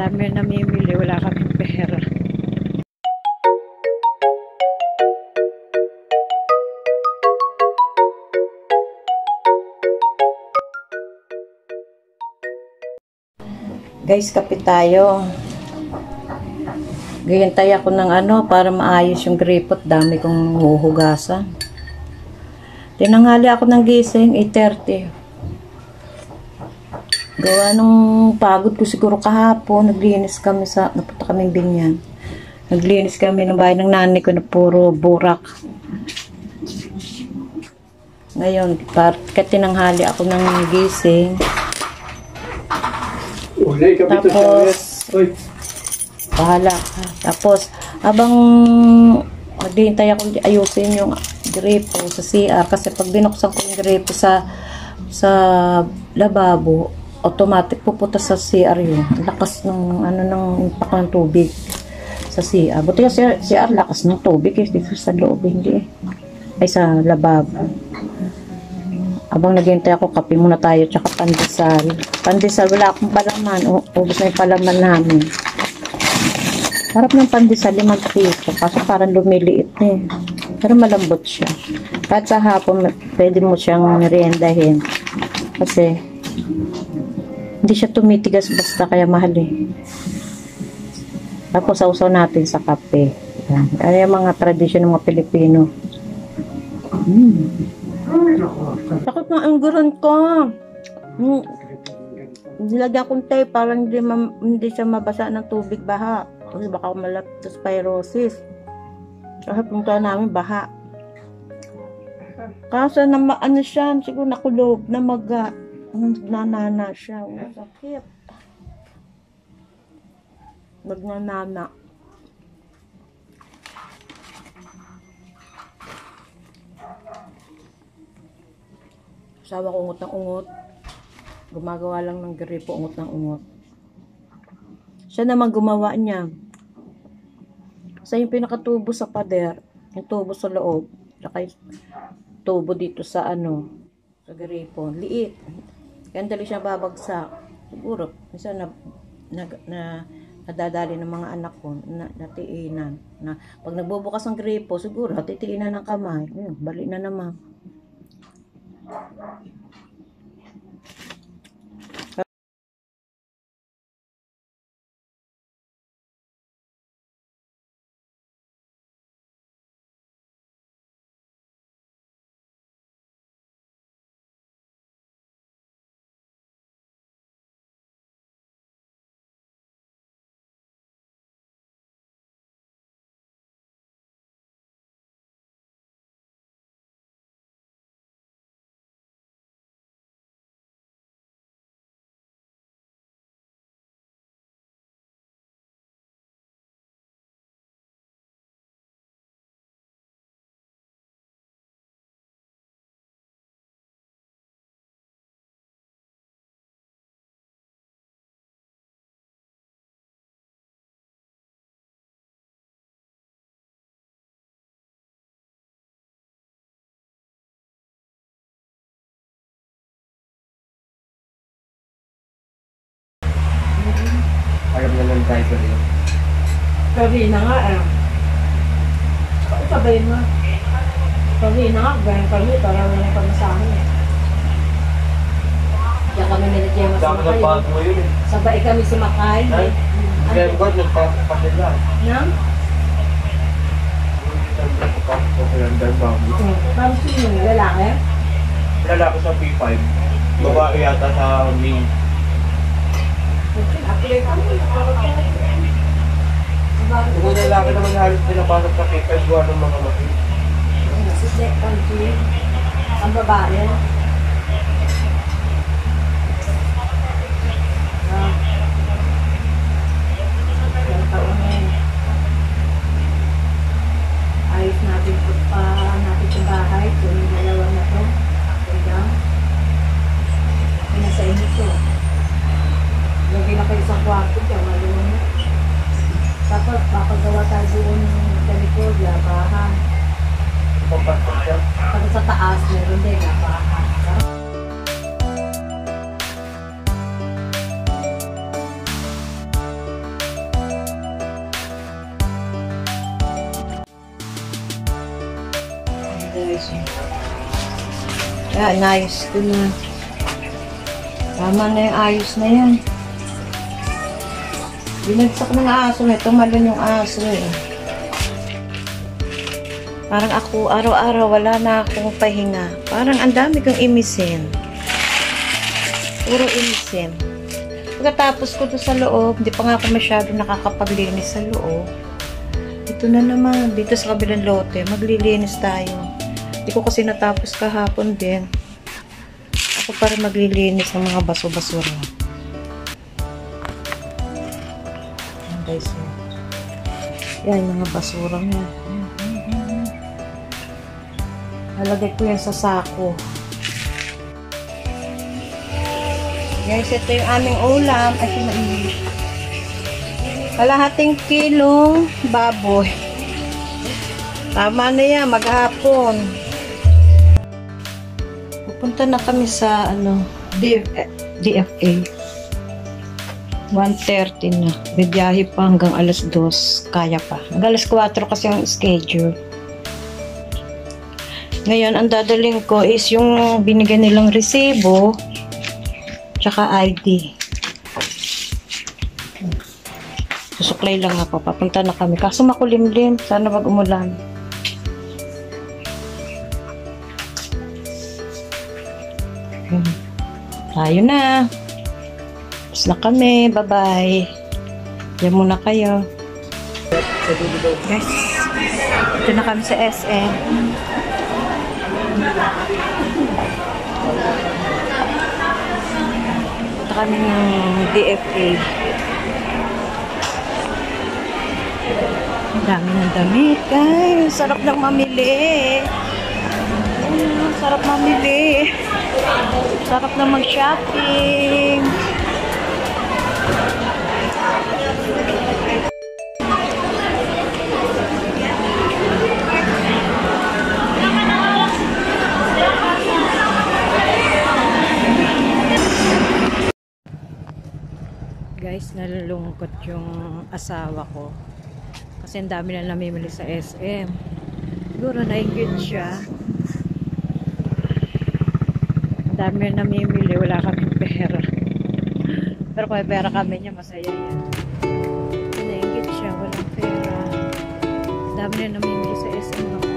dami namimili, wala kaming pera. Guys, kape tayo. Gihintay ako ng para maayos yung gripot. Dami kong huhugasan. Tinanghali ako ng gising, 8:30. Gawa nung pagod ko siguro kahapon, naglinis kami napunta kaming Binyan. Naglinis kami ng bahay ng nanay ko na puro burak. Ngayon, tinanghali ako ng gising. Tapos, bahala ka. Tapos, habang naghihintay ako ayusin yung gripo sa CR, kasi pag binuksan ko yung gripo sa lababo, automatic pupunta sa CR yun. Lakas ng impact ng tubig sa CR. Buti yung CR, lakas ng tubig dito sa loob, hindi ay sa lababo. Habang naghihintay ako, kape muna tayo, tsaka pandesal. Pandesal, wala akong palaman. Ubus na yung palaman namin. Harap ng pandesal, 5 piso. Kaso parang lumiliit eh. Pero malambot siya. Kahit sa hapon, pwede mo siyang meriendahin. Kasi, hindi siya tumitigas basta, kaya mahal eh. Tapos, sausaw natin sa kape. Kaya mga tradisyon ng mga Pilipino. Takot na ang guron ko. Nilagyan kong tape para hindi siya mabasa ng tubig baha. Kasi baka leptospirosis. Kasi punta namin baha. Kasi siya, siguro nakulob na nagnanana siya. Sakit. Nagnanana. Sawa ko ungot ng ungot. Gumagawa lang ng gripo, ungot ng ungot. Siya naman gumawa niya. Sa yung pinakatubo sa pader, yung tubo sa loob, saka tubo dito sa sa gripo. Liit. Kaya dali siya babagsak. Siguro, minsan nadadali ng mga anak ko, natiinan. Na, pag nagbubukas ng gripo, siguro, titiinan ng kamay. Balik na naman. Alam na lang tayo rin. Karina nga sabayin mo. Karina nga, gawin kami, para wala yung pamasahin eh. Kaya kami nilagyan Dami ng bago mo yun eh. Sabay kami sumakay. Kaya ba, nagpapapasya lang. Nang? Nagpapapasya bago. Parang sino yung lalaki? Lalaki sa P5. Babae yata sa main. Kung lalaki naman halos pinapasok sa P5 gawa ng mga makin. Si second kid. Ang babae. Ayos natin yung bahay. Kung yung dalawa na to. Pinasa inyo to. Lagi na kayo isang kwarto, kaya maluwan mo. Tapos, makagawa tayo doon sa likod, labahan. Tapos sa taas, meron din, labahan. guys. Kaya, inayos ko na. Tama na yung ayos na yan. Binagsak ng aso na. Tumalon yung aso eh. Parang ako, araw-araw, wala na akong pahinga. Parang ang dami kong imisin. Puro imisin. Pagkatapos ko doon sa loob, hindi pa nga ako masyado nakakapaglinis sa loob. Ito na naman, dito sa kabilang lote, maglilinis tayo. Hindi ko kasi natapos kahapon din. Ako para maglilinis ng mga baso-basura. Ayan guys, yan yung mga basura mo. Nalagay ko yan sa sako. Guys, ito yung aming ulam. Ay, mainit. Kalahating kilong baboy. Tama na yan, maghapon. Pupunta na kami sa DFA. 1:30 na. Bibiyahe pa hanggang alas 2. Kaya pa. Hanggang alas 4 kasi ang schedule. Ngayon, ang dadaling ko is yung binigay nilang resibo tsaka ID. Susuklay lang ako. Papunta na kami. Kaso makulimlim. Sana wag umulan. Tayo na. Tapos na kami. Bye-bye. Diyan muna kayo. Guys, ito na kami sa SM. Ito kami ng DFA. Ang dami ng damit, guys. Sarap lang mamili. Sarap mamili. Sarap na mag-shopping. Guys, nalulungkot yung asawa ko kasi ang dami na namimili sa SM. Siguro nainggit siya. Ang dami na namimili, wala kaming pera. Pero kung may pera kami niya, masaya yan. Nainggit siya, walang pera. Ang dami na namimili sa SM.